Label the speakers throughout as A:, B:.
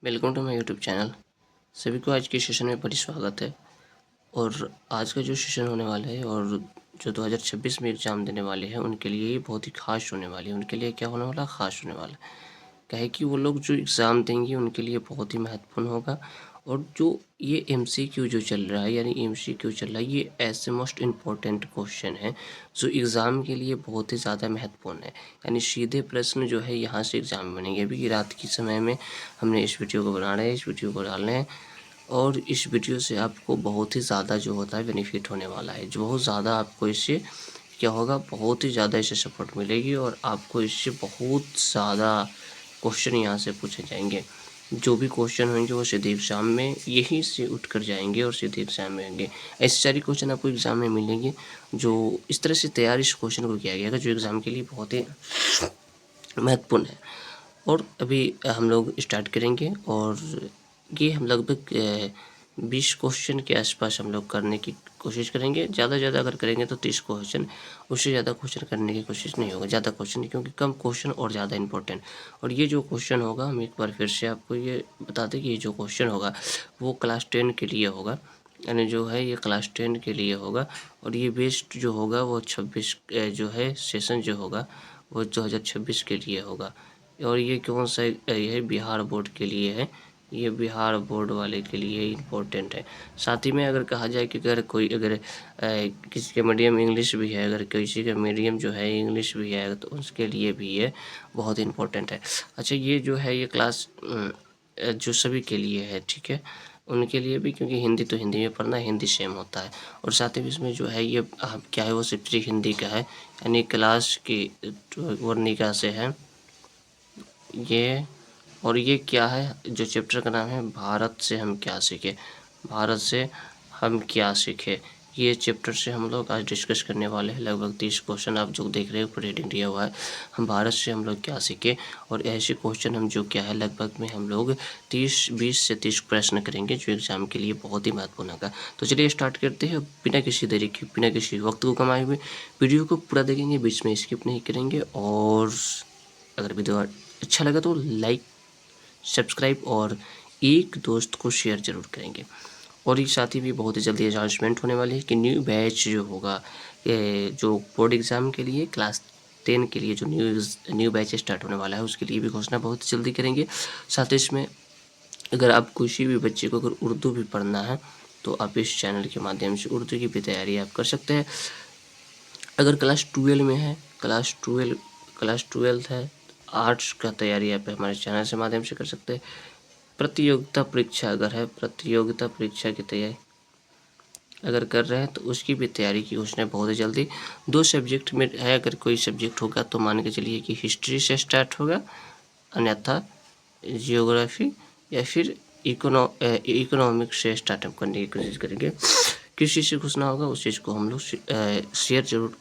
A: Welcome to my YouTube channel. सभी को आज के सेशन में बड़ी स्वागत है। और आज का जो सेशन होने वाला है और जो 2026 में एग्ज़ाम देने वाले हैं उनके लिए ये बहुत ही ख़ास होने वाली है। उनके लिए क्या होने वाला, ख़ास होने वाला है। क्या है कि वो लोग जो एग्ज़ाम देंगे उनके लिए बहुत ही महत्वपूर्ण होगा। और जो ये एमसीक्यू जो चल रहा है, यानी एमसीक्यू चल रहा है, ये ऐसे मोस्ट इम्पॉर्टेंट क्वेश्चन है जो एग्ज़ाम के लिए बहुत ही ज़्यादा महत्वपूर्ण है। यानी सीधे प्रश्न जो है यहाँ से एग्ज़ाम में बनेंगे। अभी रात के समय में हमने इस वीडियो को बना रहे हैं, इस वीडियो को डाल रहे हैं और इस वीडियो से आपको बहुत ही ज़्यादा जो होता है बेनिफिट होने वाला है। जो बहुत ज़्यादा आपको इससे क्या होगा, बहुत ही ज़्यादा इससे सपोर्ट मिलेगी और आपको इससे बहुत ज़्यादा क्वेश्चन यहाँ से पूछे जाएंगे। जो भी क्वेश्चन होंगे वो सीधे एग्ज़ाम में यहीं से उठ कर जाएंगे और सीधे एग्ज़ाम में होंगे। ऐसे सारे क्वेश्चन आपको एग्ज़ाम में मिलेंगे जो इस तरह से तैयार इस क्वेश्चन को किया गया है जो एग्ज़ाम के लिए बहुत ही महत्वपूर्ण है। और अभी हम लोग स्टार्ट करेंगे और ये हम लगभग 20 क्वेश्चन के आसपास हम लोग करने की कोशिश करेंगे। ज़्यादा से ज़्यादा अगर करेंगे तो 30 क्वेश्चन, उससे ज़्यादा क्वेश्चन करने की कोशिश नहीं होगा। ज़्यादा क्वेश्चन नहीं, क्योंकि कम क्वेश्चन और ज़्यादा इंपॉर्टेंट। और ये जो क्वेश्चन होगा, हम एक बार फिर से आपको ये बता दें कि ये जो क्वेश्चन होगा वो क्लास 10 के लिए होगा। यानी जो है ये क्लास 10 के लिए होगा। और ये बेस्ड जो होगा वो 26 जो है सेशन जो होगा वो 2026 के लिए होगा। और ये कौन सा ये बिहार बोर्ड के लिए है, ये बिहार बोर्ड वाले के लिए इम्पोर्टेंट है। साथ ही में अगर कहा जाए कि अगर किसी का मीडियम इंग्लिश भी है, अगर किसी का मीडियम जो है इंग्लिश भी है तो उसके लिए भी ये बहुत इम्पोर्टेंट है। अच्छा, ये जो है ये क्लास जो सभी के लिए है, ठीक है, उनके लिए भी, क्योंकि हिंदी तो हिंदी में पढ़ना, हिंदी सेम होता है। और साथ ही इसमें जो है ये क्या है, वो सिर्फ हिंदी का है, यानी क्लास की वर्णिका से है ये। और ये क्या है, जो चैप्टर का नाम है भारत से हम क्या सीखे, भारत से हम क्या सीखे, ये चैप्टर से हम लोग आज डिस्कस करने वाले हैं। लगभग 30 क्वेश्चन आप जो देख रहे हो रेटिंग दिया हुआ है, हम भारत से हम लोग क्या सीखे। और ऐसे क्वेश्चन हम जो क्या है लगभग में हम लोग 20 से 30 प्रश्न करेंगे जो एग्ज़ाम के लिए बहुत ही महत्वपूर्ण होगा। तो चलिए स्टार्ट करते हैं बिना किसी देरी के, बिना किसी वक्त को कमाए हुए। वीडियो को पूरा देखेंगे, बीच में स्किप नहीं करेंगे। और अगर वीडियो अच्छा लगा तो लाइक, सब्सक्राइब और एक दोस्त को शेयर ज़रूर करेंगे। और ये साथ ही भी बहुत ही जल्दी अनाउंसमेंट होने वाली है कि न्यू बैच जो होगा, जो बोर्ड एग्ज़ाम के लिए क्लास 10 के लिए जो न्यू बैच स्टार्ट होने वाला है उसके लिए भी घोषणा बहुत जल्दी करेंगे। साथ ही इसमें अगर आप किसी भी बच्चे को अगर उर्दू भी पढ़ना है तो आप इस चैनल के माध्यम से उर्दू की भी तैयारी आप कर सकते हैं। अगर क्लास 12 में है, क्लास 12 है, आर्ट्स का तैयारी आप हमारे चैनल से माध्यम से कर सकते हैं। प्रतियोगिता परीक्षा अगर है, प्रतियोगिता परीक्षा की तैयारी अगर कर रहे हैं तो उसकी भी तैयारी की घोषणा बहुत ही जल्दी। 2 सब्जेक्ट में है, अगर कोई सब्जेक्ट होगा तो मान के चलिए कि हिस्ट्री से स्टार्ट होगा, अन्यथा जियोग्राफी या फिर इकोनॉमिक्स से स्टार्टअप करने की कोशिश करेंगे। किस चीज़ से घुसना होगा उस चीज़ को हम लोग शेयर जरूर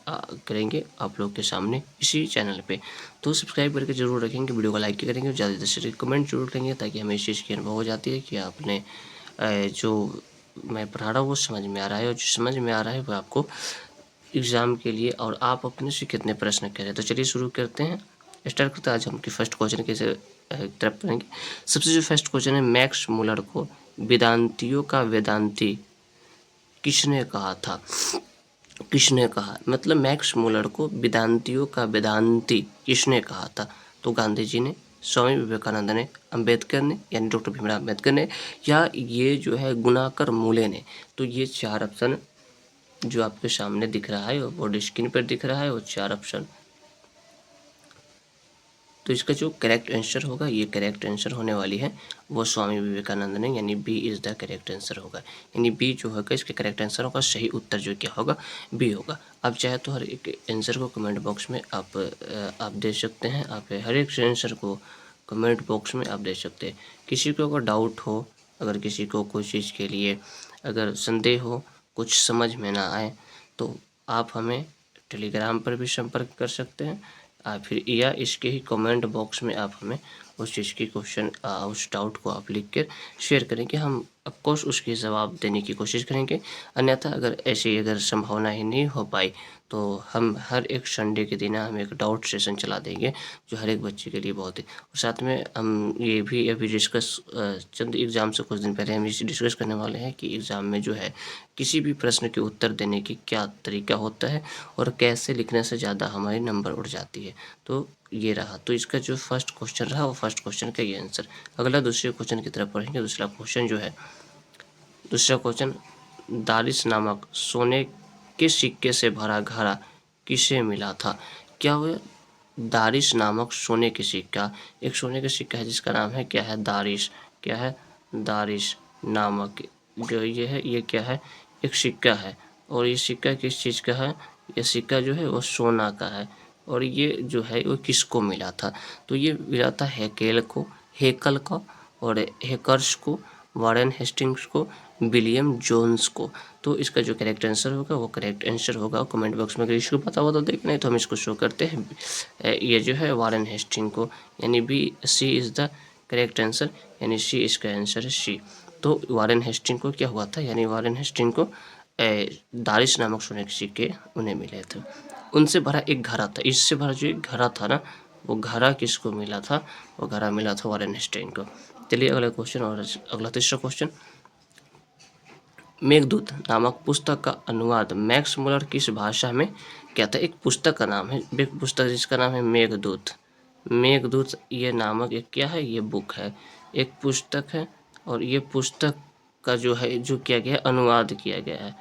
A: करेंगे आप लोग के सामने इसी चैनल पे। तो सब्सक्राइब करके जरूर रखेंगे, वीडियो को लाइक करेंगे और ज़्यादा से कमेंट जरूर करेंगे, ताकि हमें इस चीज़ की अनुभव हो जाती है कि आपने जो मैं पढ़ा रहा हूँ वो समझ में आ रहा है, और जो समझ में आ रहा है वो आपको एग्ज़ाम के लिए और आप अपने से कितने प्रश्न कर रहे हैं। तो चलिए शुरू करते हैं, स्टार्ट करते हैं। आज हम फर्स्ट क्वेश्चन की तरफ पढ़ेंगे। सबसे जो फर्स्ट क्वेश्चन है, मैक्स मुलर को वेदांतियों का वेदांती किसने कहा था। किसने कहा, मतलब मैक्स मुलर को वेदांतियों का वेदांती किसने कहा था। तो गांधी जी ने, स्वामी विवेकानंद ने, अंबेडकर ने यानी डॉक्टर भीमराव अंबेडकर ने, या ये जो है गुणाकर मूले ने। तो ये 4 ऑप्शन जो आपके सामने दिख रहा है और बोर्ड स्क्रीन पर दिख रहा है वो 4 ऑप्शन। तो इसका जो करेक्ट आंसर होगा, ये करेक्ट आंसर होने वाली है वो स्वामी विवेकानंद ने, यानी B is the correct answer होगा। यानी बी जो होगा इसका करेक्ट आंसर होगा, सही उत्तर जो क्या होगा बी होगा। आप चाहे तो हर एक आंसर को कमेंट बॉक्स में आप दे सकते हैं, आप हर एक आंसर को कमेंट बॉक्स में आप दे सकते हैं। किसी को अगर डाउट हो, अगर किसी को कोई चीज़ के लिए अगर संदेह हो, कुछ समझ में ना आए, तो आप हमें टेलीग्राम पर भी संपर्क कर सकते हैं, फिर या इसके ही कमेंट बॉक्स में आप हमें उस चीज़ की क्वेश्चन उस डाउट को आप लिख कर शेयर करें कि हम ऑफकोर्स उसकी जवाब देने की कोशिश करेंगे। अन्यथा अगर ऐसी अगर संभावना ही नहीं हो पाई तो हम हर एक संडे के दिन हम एक डाउट सेशन चला देंगे, जो हर एक बच्चे के लिए बहुत ही, और साथ में हम ये भी अभी डिस्कस चंद एग्ज़ाम से कुछ दिन पहले हम इसे डिस्कस करने वाले हैं कि एग्ज़ाम में जो है किसी भी प्रश्न के उत्तर देने की क्या तरीका होता है और कैसे लिखने से ज़्यादा हमारे नंबर उड़ जाती है। तो ये रहा, तो इसका जो फर्स्ट क्वेश्चन रहा वो फर्स्ट क्वेश्चन का ये आंसर। अगला दूसरे क्वेश्चन की तरफ पढ़ेंगे। दूसरा क्वेश्चन जो है, दूसरा क्वेश्चन, दारिस नामक सोने के सिक्के से भरा घड़ा किसे मिला था? क्या हुआ? दारिस नामक सोने के सिक्का, एक सोने का सिक्का है जिसका नाम है क्या है? दारिस। क्या है? दारिस नामक जो ये है, ये क्या है? एक सिक्का है। और ये सिक्का किस चीज़ का है? ये सिक्का जो है वो सोना का है। और ये जो है वो किसको मिला था? तो ये मिला था हेकल को और हेकर्स को, वारेन हेस्टिंग्स को, विलियम जोन्स को। तो इसका जो करेक्ट आंसर होगा वो करेक्ट आंसर होगा, कमेंट बॉक्स में अगर इसको पता हो तो देख, नहीं तो हम इसको शो करते हैं। ये जो है वारेन हेस्टिंग को, यानी सी इज़ द करेक्ट आंसर, यानी सी इसका आंसर है सी। तो वारेन हेस्टिंग को क्या हुआ था? यानी वारेन हेस्टिंग को दारिस नामक सोने के सिक्के उन्हें मिले थे। उनसे भरा एक घड़ा था, इससे भरा जो एक घड़ा था ना, वो घड़ा किसको मिला था? वो घड़ा मिला था वारेन हेस्टिंग को। चलिए अगला क्वेश्चन, और अगला तीसरा क्वेश्चन, मेघदूत नामक पुस्तक का अनुवाद मैक्स मुलर किस भाषा में किया था? एक पुस्तक का नाम है, एक पुस्तक जिसका नाम है मेघदूत। मेघदूत ये नामक एक क्या है? ये बुक है, एक पुस्तक है। और ये पुस्तक का जो है जो किया गया है, अनुवाद किया गया है।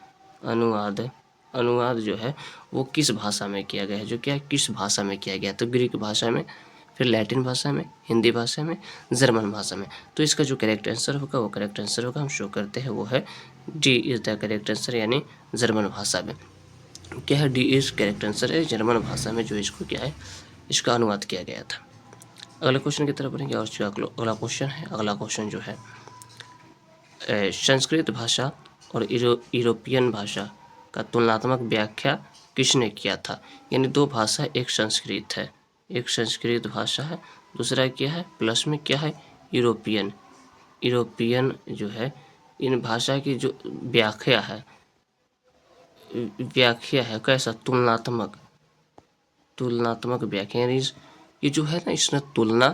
A: अनुवाद जो है वो किस भाषा में किया गया है? जो क्या है, किस भाषा में किया गया? तो ग्रीक भाषा में, फिर लैटिन भाषा में, हिंदी भाषा में, जर्मन भाषा में। तो इसका जो करेक्ट आंसर होगा वो करेक्ट आंसर होगा, हम शो करते हैं, वो है D is the correct answer, यानी जर्मन भाषा में। क्या है? डी इज़ करेक्ट आंसर है, जर्मन भाषा में जो इसको क्या है, इसका अनुवाद किया गया था। अगले क्वेश्चन की तरफ बढ़ेंगे, और जो अगला क्वेश्चन है, अगला क्वेश्चन जो है, संस्कृत भाषा और यूरोपियन भाषा का तुलनात्मक व्याख्या किसने किया था? यानी दो भाषा, एक संस्कृत है, एक संस्कृत भाषा है, दूसरा क्या है, प्लस में क्या है, यूरोपियन। यूरोपियन जो है, इन भाषा की जो व्याख्या है कैसा? तुलनात्मक व्याख्या, यानी ये जो है ना, इसने तुलना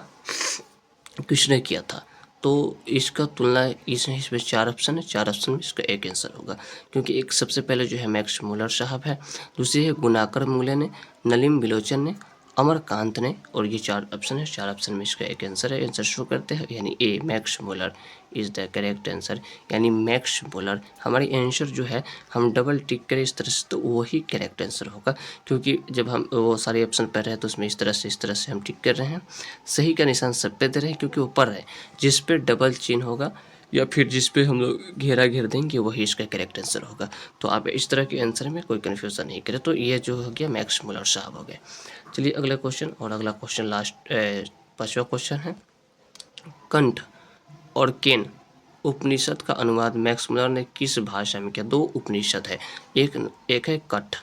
A: किसने किया था? तो इसका तुलना इसमें चार ऑप्शन है, चार ऑप्शन में इसका एक आंसर होगा, क्योंकि एक सबसे पहले जो है मैक्स मुलर साहब है, दूसरी है गुनाकर मूले ने, नलिम बिलोचन ने, अमरकांत ने, और ये चार ऑप्शन है, चार ऑप्शन में इसका एक आंसर है। आंसर शो करते हैं, यानी A Max Muller is the correct answer, यानी मैक्स मुलर। हमारी आंसर जो है हम डबल टिक करें इस तरह से तो वही करेक्ट आंसर होगा, क्योंकि जब हम वो सारे ऑप्शन पढ़ रहे हैं तो उसमें इस तरह से हम टिक कर रहे हैं, सही का निशान सब पे दे रहे हैं, क्योंकि वो पढ़ रहे हैं। जिस पे डबल चिन्ह होगा या फिर जिस पे हम लोग घेरा घेर देंगे वही इसका करेक्ट आंसर होगा। तो आप इस तरह के आंसर में कोई कन्फ्यूज़न नहीं करें। तो ये जो हो गया मैक्स मुलर साहब हो गए। चलिए अगला क्वेश्चन, और अगला क्वेश्चन लास्ट पांचवा क्वेश्चन है, कंठ और केन उपनिषद का अनुवाद मैक्स मुलर ने किस भाषा में किया? दो उपनिषद है, एक है कठ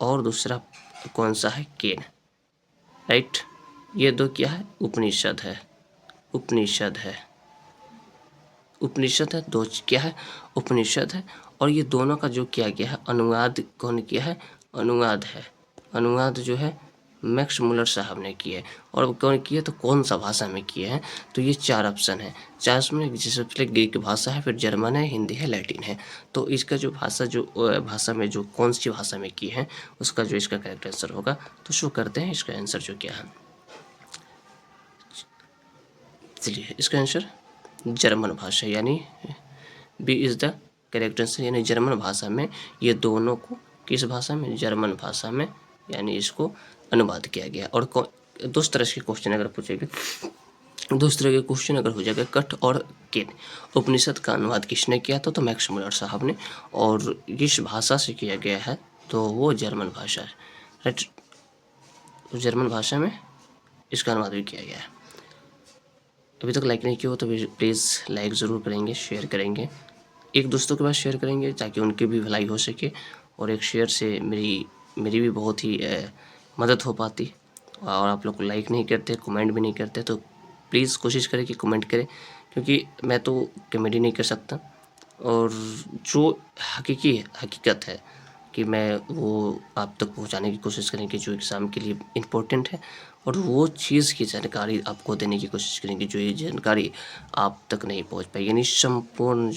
A: और दूसरा कौन सा है? केन, राइट। ये दो क्या है? उपनिषद है, उपनिषद है, उपनिषद है, दो क्या है? उपनिषद है। और ये दोनों का जो किया गया है अनुवाद कौन किया है? अनुवाद है, अनुवाद जो है मैक्स मुलर साहब ने किए। और कौन किए? तो कौन सा भाषा में किए हैं? तो ये चार ऑप्शन है, चार में जैसे पहले ग्रीक भाषा है, फिर जर्मन है, हिंदी है, लैटिन है। तो इसका जो भाषा में जो कौन सी भाषा में किए हैं उसका जो इसका करेक्ट आंसर होगा, तो शो करते हैं इसका आंसर जो क्या है। चलिए इसका आंसर जर्मन भाषा, यानी B is the correct answer, यानी जर्मन भाषा में ये दोनों को, किस भाषा में? जर्मन भाषा में, यानी इसको अनुवाद किया गया। और दो तरह के क्वेश्चन अगर पूछेंगे, दो तरह के क्वेश्चन अगर हो जाएगा, कठ और केन उपनिषद का अनुवाद किसने किया था? तो मैक्स मुलर साहब ने। और किस भाषा से किया गया है? तो वो जर्मन भाषा है, राइट। तो जर्मन भाषा में इसका अनुवाद भी किया गया है। अभी तक लाइक नहीं किया हो तो प्लीज़ लाइक ज़रूर करेंगे, शेयर करेंगे, एक दोस्तों के पास शेयर करेंगे ताकि उनकी भी भलाई हो सके। और एक शेयर से मेरी भी बहुत ही मदद हो पाती। और आप लोग लाइक नहीं करते, कमेंट भी नहीं करते, तो प्लीज़ कोशिश करें कि कमेंट करें, क्योंकि मैं तो कॉमेडी नहीं कर सकता, और जो हकीकत है कि मैं वो आप तक पहुंचाने की कोशिश करेंगे जो एग्ज़ाम के लिए इम्पोर्टेंट है, और वो चीज़ की जानकारी आपको देने की कोशिश करेंगे जो ये जानकारी आप तक नहीं पहुंच पाई, यानी संपूर्ण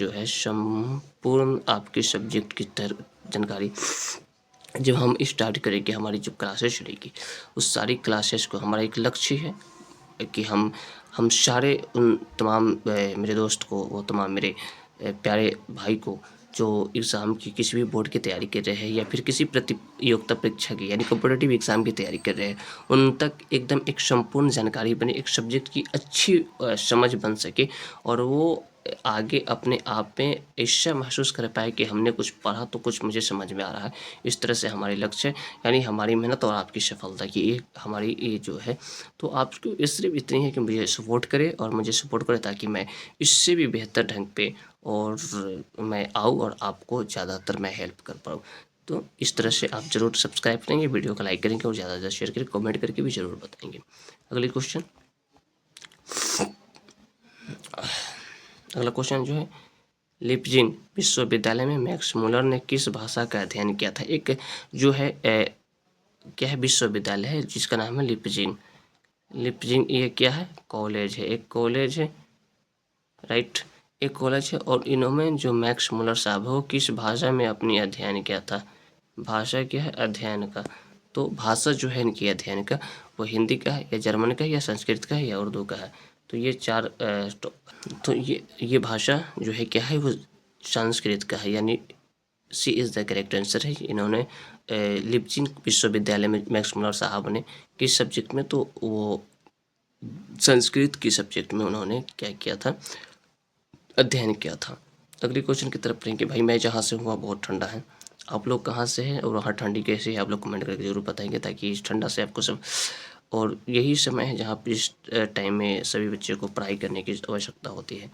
A: आपके सब्जेक्ट की जानकारी जब हम स्टार्ट करेंगे, हमारी जब क्लासेस चलेगी, उस सारी क्लासेस को हमारा एक लक्ष्य है कि हम सारे उन तमाम मेरे दोस्त को, वो तमाम मेरे प्यारे भाई को जो एग्ज़ाम की किसी भी बोर्ड की तैयारी कर रहे हैं या फिर किसी प्रतियोगिता परीक्षा की यानी कॉम्पिटिटिव एग्ज़ाम की तैयारी कर रहे हैं, उन तक एकदम एक संपूर्ण जानकारी बने, एक सब्जेक्ट की अच्छी समझ बन सके, और वो आगे अपने आप में ऐसा महसूस कर पाए कि हमने कुछ पढ़ा तो कुछ मुझे समझ में आ रहा है। इस तरह से हमारी लक्ष्य यानी हमारी मेहनत और आपकी सफलता की ये हमारी ये जो है, तो आपको ये सिर्फ इतनी है कि मुझे सपोर्ट करे और मुझे सपोर्ट करे ताकि मैं इससे भी बेहतर ढंग पे और मैं आऊँ और आपको ज़्यादातर मैं हेल्प कर पाऊँ। तो इस तरह से आप ज़रूर सब्सक्राइब करेंगे, वीडियो को लाइक करेंगे और ज़्यादा से ज़्यादा शेयर करें, कमेंट करके भी ज़रूर बताएंगे। अगला क्वेश्चन जो है, लिपजिंग विश्वविद्यालय में मैक्स मुलर ने किस भाषा का अध्ययन किया था? एक जो है क्या है, विश्वविद्यालय है जिसका नाम है लिपजिंग। ये क्या है? कॉलेज है, एक कॉलेज है, राइट, एक कॉलेज है। और इन्होंने जो मैक्स मुलर साहब है वो किस भाषा में अपनी अध्ययन किया था? भाषा क्या है? अध्ययन का। तो भाषा जो है इनकी अध्ययन का, वो हिंदी का है या जर्मन का है या संस्कृत का है या उर्दू का है? तो ये चार तो ये भाषा जो है क्या है, वो संस्कृत का है, यानी सी इज़ द करेक्ट आंसर है। इन्होंने लिपजिंग विश्वविद्यालय में मैक्स मुलर साहब ने किस सब्जेक्ट में, तो वो संस्कृत की सब्जेक्ट में उन्होंने क्या किया था? अध्ययन किया था। अगले क्वेश्चन की तरफ रहेंगे। भाई मैं जहाँ से हूँ वहाँ बहुत ठंडा है, आप लोग कहाँ से हैं और वहाँ ठंडी कैसी है? आप लोग कमेंट करके ज़रूर बताएंगे ताकि इस ठंडा से आपको सब, और यही समय है जहाँ पर इस टाइम में सभी बच्चे को पढ़ाई करने की आवश्यकता होती है,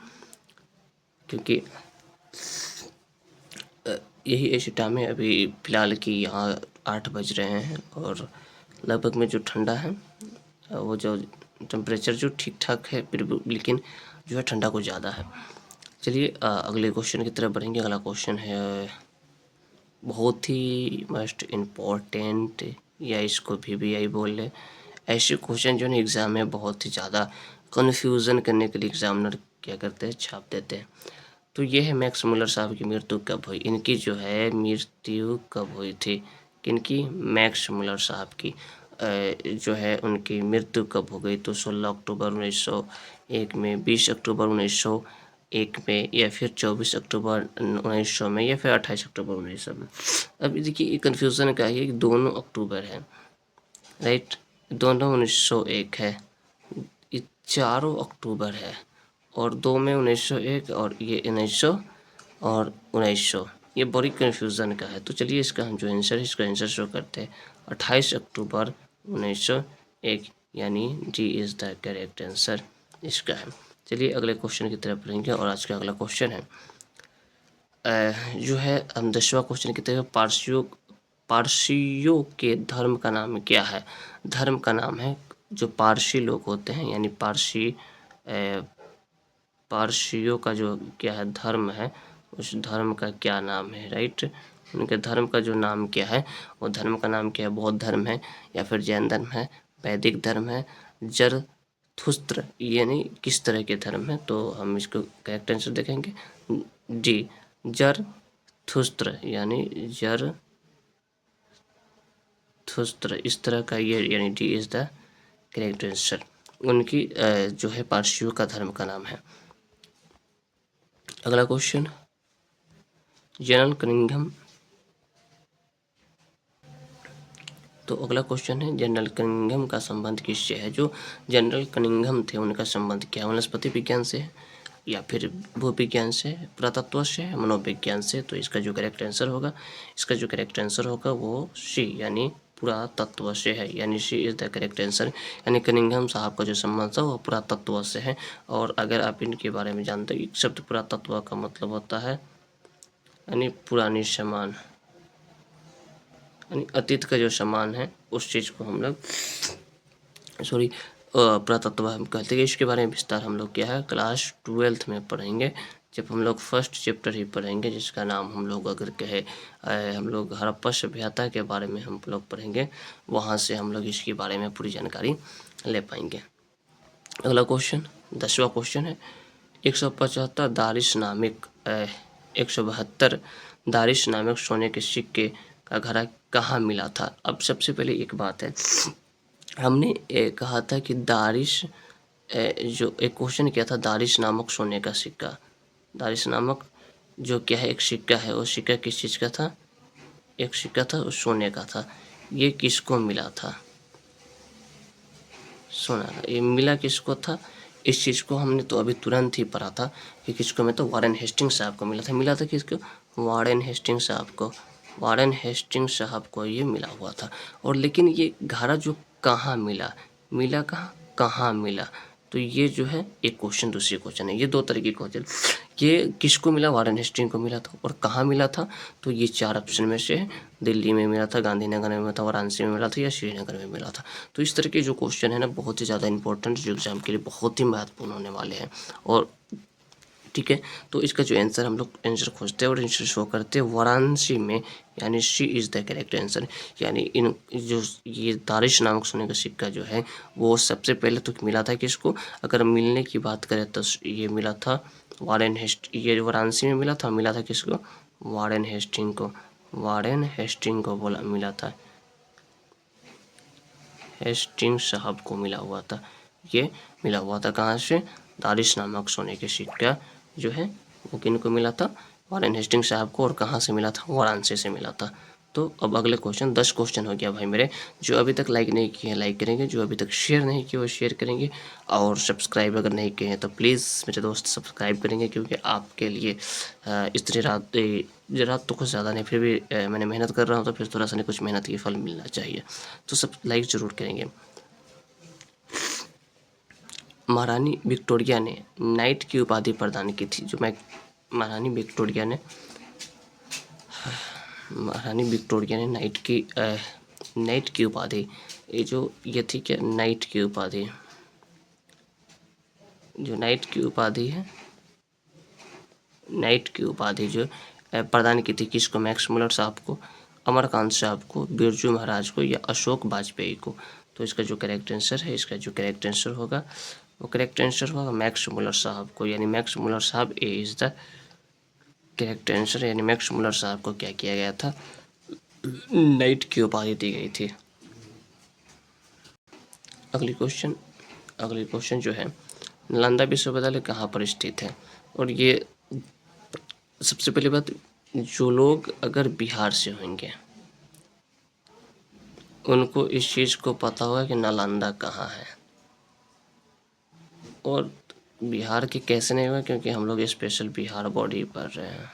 A: क्योंकि यही ऐसे टाइम है अभी फ़िलहाल कि यहाँ 8 बज रहे हैं और लगभग में जो ठंडा है वो जो टेम्परेचर जो ठीक ठाक है, फिर लेकिन जो है ठंडा कुछ ज़्यादा है। चलिए अगले क्वेश्चन की तरफ बढ़ेंगे। अगला क्वेश्चन है बहुत ही मोस्ट इम्पोर्टेंट, या इसको VVI बोल लें। ऐसे क्वेश्चन जो है एग्ज़ाम में बहुत ही ज़्यादा कन्फ्यूज़न करने के लिए एग्जामिनर क्या करते हैं, छाप देते हैं। तो ये है मैक्स मुलर साहब की मृत्यु कब हुई? इनकी जो है मृत्यु कब हुई थी? किनकी? मैक्स मुलर साहब की जो है उनकी मृत्यु कब हो गई? तो 16 अक्टूबर 1901 में, 20 अक्टूबर 1901 में, या फिर 24 अक्टूबर 1900 में, या फिर 28 अक्टूबर 1900 में। अब देखिए ये कन्फ्यूज़न का है कि दोनों अक्टूबर है, राइट, दोनों 1901 है, ये चारों अक्टूबर है, और 2 में 1901 और ये 1900 और 1900, ये बड़ी कन्फ्यूज़न का है। तो चलिए इसका हम जो आंसर है इसका आंसर शो करते हैं, 28 अक्टूबर 1901, यानी D is the correct answer इसका है। चलिए अगले क्वेश्चन की तरफ रहेंगे और आज का अगला क्वेश्चन है जो है हम 10वां क्वेश्चन की तरफ, पारसियों के धर्म का नाम क्या है? धर्म का नाम है, जो पारसी लोग होते हैं यानी पारसियों का जो क्या है धर्म है, उस धर्म का क्या नाम है, राइट, उनके धर्म का जो नाम क्या है, वो धर्म का नाम क्या है? बौद्ध धर्म है, या फिर जैन धर्म है, वैदिक धर्म है, जरथुस्त्र, यानी किस तरह के धर्म है? तो हम इसको करेक्ट आंसर देखेंगे, डी जरथुस्त्र, यानी जरथुस्त्र, इस तरह का ये, यानी D is the correct answer. उनकी जो है पारसियों का धर्म का नाम है। अगला क्वेश्चन, जनरल कनिंघम, तो अगला क्वेश्चन है जनरल कनिंघम का संबंध किससे है? जो जनरल कनिंघम थे उनका संबंध क्या है? वनस्पति विज्ञान से, या फिर भूविज्ञान से, पुरातत्व से, मनोविज्ञान से? तो इसका जो करेक्ट आंसर होगा वो सी, यानी पुरातत्व से है, यानी सी इज़ द करेक्ट आंसर। यानी कनिंघम साहब का जो संबंध था वो पुरातत्व से है। और अगर आप इनके बारे में जानते हैं, शब्द पुरातत्व का मतलब होता है यानी पुरानी सामान, यानी अतीत का जो सामान है उस चीज़ को हम लोग पुरातत्व हम कहते हैं। इसके बारे में विस्तार हम लोग क्या है क्लास 12th में पढ़ेंगे, जब हम लोग फर्स्ट चैप्टर ही पढ़ेंगे, जिसका नाम हम लोग अगर कहे हम लोग हड़प्पा सभ्यता के बारे में हम लोग पढ़ेंगे, वहाँ से हम लोग इसके बारे में पूरी जानकारी ले पाएंगे। अगला क्वेश्चन 10वां क्वेश्चन है 175 दारिश नामक 172 दारिश नामक सोने के सिक्के का घड़ा कहाँ मिला था। अब सबसे पहले एक बात है, हमने कहा था कि दारिश जो एक क्वेश्चन किया था, दारिश नामक सोने का सिक्का, दारिश नामक जो क्या है एक सिक्का है, वो सिक्का किस चीज़ का था, एक सिक्का था उस सोने का था। ये किसको मिला था, सोना का। ये मिला किसको था, इस चीज़ को हमने तो अभी तुरंत ही पढ़ा था कि किसको में, तो वारेन हेस्टिंग्स साहब को मिला था। मिला था किसको, वारेन हेस्टिंग्स साहब को, वारेन हेस्टिंग्स साहब को ये मिला हुआ था। और लेकिन ये घड़ा जो कहाँ मिला, मिला कहाँ, कहाँ मिला, तो ये जो है एक क्वेश्चन दूसरी क्वेश्चन है। ये दो तरह के क्वेश्चन, ये किसको मिला, वारेन हेस्टिंग्स को मिला था, और कहाँ मिला था, तो ये 4 ऑप्शन में से है। दिल्ली में मिला था, गांधीनगर में मिला था, वाराणसी में मिला था, या श्रीनगर में मिला था। तो इस तरह के जो क्वेश्चन है ना बहुत ही ज़्यादा इंपॉर्टेंट, जो एग्जाम के लिए बहुत ही महत्वपूर्ण होने वाले हैं। और ठीक है, तो इसका जो आंसर हम लोग आंसर खोजते हैं और आंसर शो करते हैं वाराणसी में, यानी सी इज़ द करेक्ट आंसर। यानी इन जो ये दारिश नामक सोने का सिक्का जो है वो सबसे पहले तो मिला था किसको, अगर मिलने की बात करें तो ये मिला था ये वाराणसी में मिला था किसको, वारेन हेस्टिंग को, वारेन हेस्टिंग को बोला मिला था, हेस्टिंग्स साहब को मिला हुआ था। ये मिला हुआ था कहाँ से, दारिश नामक सोने के सिक्का जो है वो किन को मिला था, वारेन हेस्टिंग्स साहब को। और कहाँ से मिला था, वाराणसी से मिला था। तो अब अगले क्वेश्चन 10 क्वेश्चन हो गया भाई मेरे। जो अभी तक लाइक नहीं किए हैं लाइक करेंगे, जो अभी तक शेयर नहीं किए वो शेयर करेंगे, और सब्सक्राइब अगर नहीं किए हैं तो प्लीज़ मेरे दोस्त सब्सक्राइब करेंगे, क्योंकि आपके लिए इतनी रात तो कुछ ज़्यादा नहीं, फिर भी मैंने मेहनत कर रहा हूँ, तो फिर थोड़ा सा नहीं कुछ मेहनत की फल मिलना चाहिए, तो सब लाइक ज़रूर करेंगे। महारानी विक्टोरिया ने नाइट की उपाधि प्रदान की थी, जो मैं महारानी विक्टोरिया ने नाइट की उपाधि, ये थी क्या, नाइट की उपाधि, जो नाइट की उपाधि है, नाइट की उपाधि जो प्रदान की थी किसको, मैक्स मुलर साहब को, अमरकांत साहब को, बिरजू महाराज को, या अशोक वाजपेयी को। तो इसका जो करेक्ट आंसर है, इसका जो करेक्ट आंसर होगा वो करेक्ट आंसर होगा मैक्स मुलर साहब को, यानी मैक्स मुलर साहब A is the correct answer. यानी मैक्स मुलर साहब को क्या किया गया था, नाइट की उपाधि दी गई थी। अगली क्वेश्चन जो है, नालंदा विश्वविद्यालय कहाँ पर स्थित है। और ये सबसे पहली बात, जो लोग अगर बिहार से होंगे उनको इस चीज़ को पता होगा कि नालंदा कहाँ है। और बिहार के कैसे नहीं होगा, क्योंकि हम लोग स्पेशल बिहार बॉडी पढ़ रहे हैं।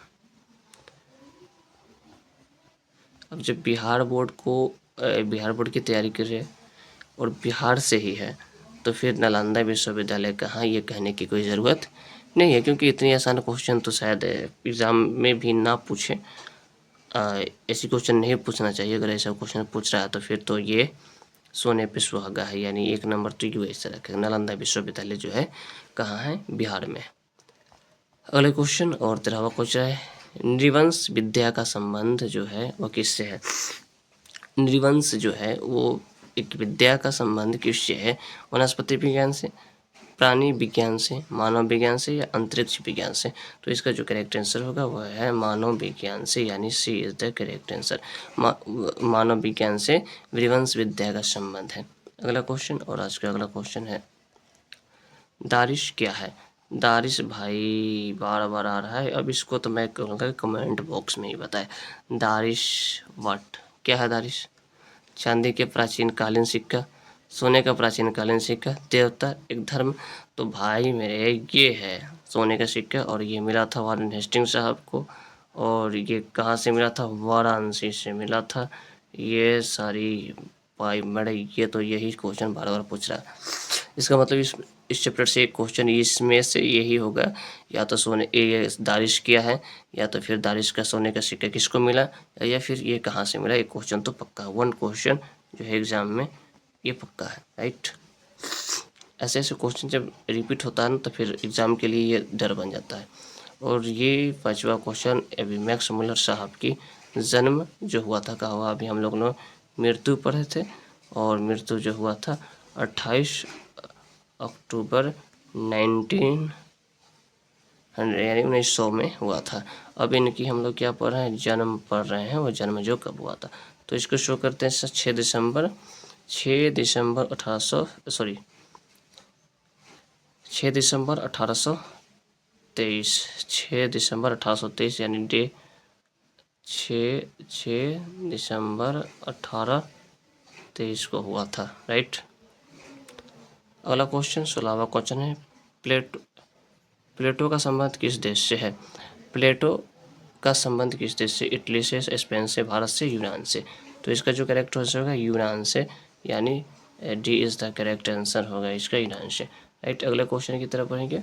A: अब जब बिहार बोर्ड की तैयारी कर रहे हैं और बिहार से ही है, तो फिर नालंदा विश्वविद्यालय कहाँ, ये कहने की कोई ज़रूरत नहीं है, क्योंकि इतनी आसान क्वेश्चन तो शायद एग्ज़ाम में भी ना पूछे। ऐसी क्वेश्चन नहीं पूछना चाहिए। अगर ऐसा क्वेश्चन पूछ रहा है तो फिर तो ये सोने पे सुहागा है, यानी 1 नंबर तो यू ऐसे रखेगा। नालंदा विश्वविद्यालय जो है कहाँ है, बिहार में। अगले क्वेश्चन और 13वां क्वेश्चन है, नृवंश विद्या का संबंध जो है वो किससे है। नृवंश जो है वो एक विद्या का संबंध किससे है, वनस्पति विज्ञान से, प्राणी विज्ञान से, मानव विज्ञान से, या अंतरिक्ष विज्ञान से। तो इसका जो करेक्ट आंसर होगा वह है मानव विज्ञान से, यानी सी इज़ द करेक्ट आंसर। मानव विज्ञान से नृवंश विद्या का संबंध है। अगला क्वेश्चन, और आज का अगला क्वेश्चन है, दारिश क्या है। दारिश भाई बार बार आ रहा है, अब इसको तो मैं कहूँगा कमेंट बॉक्स में ही बताए। दारिश व्हाट, क्या है दारिश, चांदी के प्राचीन कालीन सिक्का, सोने का प्राचीन कालीन सिक्का, देवता, एक धर्म। तो भाई मेरे ये है सोने का सिक्का, और ये मिला था वारेन हेस्टिंग्स साहब को, और ये कहाँ से मिला था, वाराणसी से मिला था। ये सारी भाई मेरे ये तो यही क्वेश्चन बार बार पूछ रहा है। इसका मतलब इस चैप्टर से एक क्वेश्चन इसमें से यही होगा, या तो सोने ये दारिश किया है, या तो फिर दारिश का सोने का सिक्का किसको मिला, या फिर ये कहाँ से मिला। एक क्वेश्चन तो पक्का, 1 क्वेश्चन जो है एग्जाम में ये पक्का है, राइट। ऐसे ऐसे क्वेश्चन जब रिपीट होता है ना तो फिर एग्ज़ाम के लिए ये डर बन जाता है। और ये 5वां क्वेश्चन अभी मैक्स मुलर साहब की जन्म जो हुआ था कहाँ हुआ, अभी हम लोग ने मृत्यु पढ़े थे और मृत्यु जो हुआ था 28 अक्टूबर 1900 यानी 1900 में हुआ था। अब इनकी हम लोग क्या पढ़ रहे हैं, जन्म पढ़ रहे हैं, वो जन्म जो कब हुआ था। तो इसको शो करते हैं 6 दिसंबर 6 दिसंबर 1823 6 दिसंबर 1823 यानी डे 6 दिसंबर 1823 को हुआ था, राइट। अगला क्वेश्चन 16वां क्वेश्चन है, प्लेटो का संबंध किस देश से है। प्लेटो का संबंध किस देश से, इटली से, स्पेन से, भारत से, यूनान से। तो इसका जो करेक्ट आंसर होगा यूनान से, यानी D is the correct answer होगा इसका, यूनान से, राइट। अगले क्वेश्चन की तरफ बढ़ेंगे।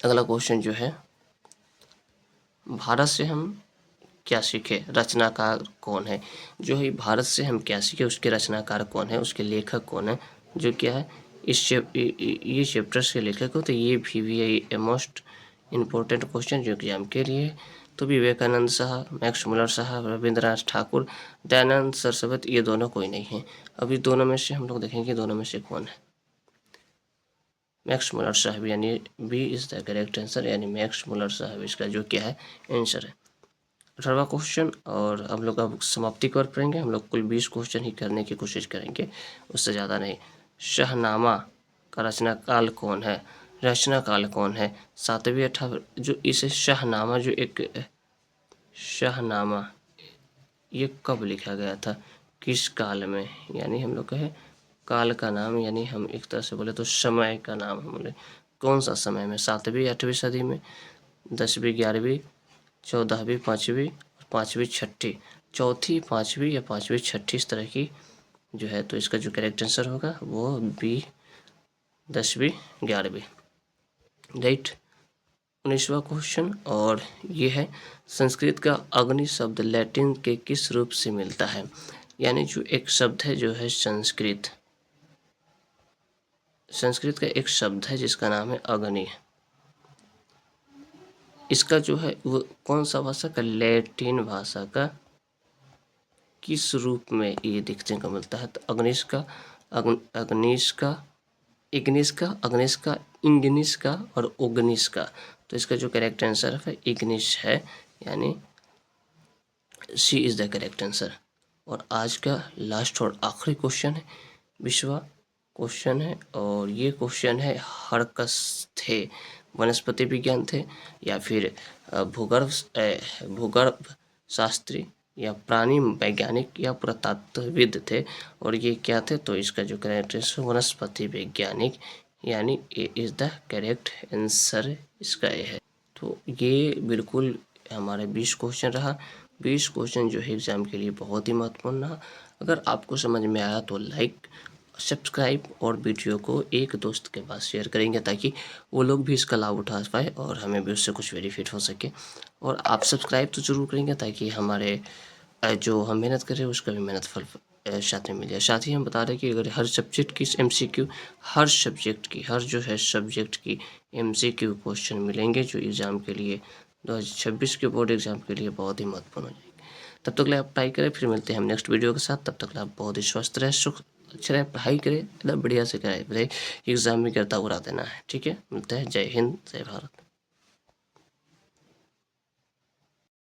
A: अगला क्वेश्चन जो है, भारत से हम क्या सीखे, रचनाकार कौन है। जो है भारत से हम क्या सीखे, उसके रचनाकार कौन है, उसके लेखक कौन है, जो क्या है ये चैप्टर्स के लेखक हो। तो ये भी मोस्ट इम्पोर्टेंट क्वेश्चन जो एग्जाम के लिए। तो विवेकानंद साहब, मैक्स मुलर साहब, रविंद्रनाथ ठाकुर, दयानंद सरस्वती, ये दोनों कोई नहीं है। अभी दोनों में से हम लोग देखेंगे दोनों में से कौन है। मैक्स मुलर साहब, यानी B is the correct answer, यानी मैक्स मुलर साहब इसका जो क्या है आंसर है। 18वां क्वेश्चन, और हम लोग अब समाप्ति कर पाएंगे। हम लोग कुल 20 क्वेश्चन ही करने की कोशिश करेंगे, उससे ज़्यादा नहीं। शाहनामा का रचनाकाल कौन है, रचनाकाल कौन है। 7वीं 18 जो इसे शाहनामा, जो एक शाहनामा ये कब लिखा गया था, किस काल में, यानी हम लोग कहे काल का नाम, यानी हम एक तरह से बोले तो समय का नाम हम बोले, कौन सा समय में, 7वीं 8वीं सदी में, 10वीं 11वीं, 14वीं 5वीं, 5वीं 6वीं, चौथी 5वीं या 5वीं 6वीं, इस तरह की जो है। तो इसका जो करेक्ट आंसर होगा वो बी 10वीं 11वीं, राइट। 19वां क्वेश्चन, और ये है, संस्कृत का अग्नि शब्द लैटिन के किस रूप से मिलता है। यानी जो एक शब्द है जो है संस्कृत का एक शब्द है जिसका नाम है अग्नि। इसका जो है वो कौन सा भाषा का, लैटिन भाषा का किस रूप में ये देखने को मिलता है। तो अग्निश का, इंग्निश का और ओग्निश का। तो इसका जो करेक्ट आंसर है इग्निश है, यानी सी इज़ द करेक्ट आंसर। और आज का लास्ट और आखिरी क्वेश्चन है, 20वां क्वेश्चन है, और ये क्वेश्चन है हरकस थे, वनस्पति विज्ञान थे, या फिर भूगर्भ शास्त्री, या प्राणी वैज्ञानिक, या पुरातत्वविद थे। और ये क्या थे, तो इसका जो करेक्ट आंसर वनस्पति वैज्ञानिक, यानी A is the correct answer इसका ये है। तो ये बिल्कुल हमारे 20 क्वेश्चन रहा। 20 क्वेश्चन जो है एग्ज़ाम के लिए बहुत ही महत्वपूर्ण रहा। अगर आपको समझ में आया तो लाइक, सब्सक्राइब और वीडियो को एक दोस्त के पास शेयर करेंगे ताकि वो लोग भी इसका लाभ उठा पाए और हमें भी उससे कुछ बेनिफिट हो सके। और आप सब्सक्राइब तो ज़रूर करेंगे ताकि हमारे जो हम मेहनत कर रहे हैं उसका भी मेहनत फल साथ में मिल जाए। साथ ही हम बता रहे हैं कि अगर हर सब्जेक्ट की MCQ, हर सब्जेक्ट की MCQ क्वेश्चन मिलेंगे जो एग्ज़ाम के लिए 2026 के बोर्ड एग्ज़ाम के लिए बहुत ही महत्वपूर्ण हो जाएंगे। तब तक ले आप पढ़ाई करें, फिर मिलते हैं हम नेक्स्ट वीडियो के साथ। तब तक ले आप बहुत ही स्वस्थ रहे, सुख अच्छे रहे, पढ़ाई करें, एकदम बढ़िया से करें, एग्ज़ाम में गिरता उड़ा देना है, ठीक है। मिलते हैं, जय हिंद, जय भारत।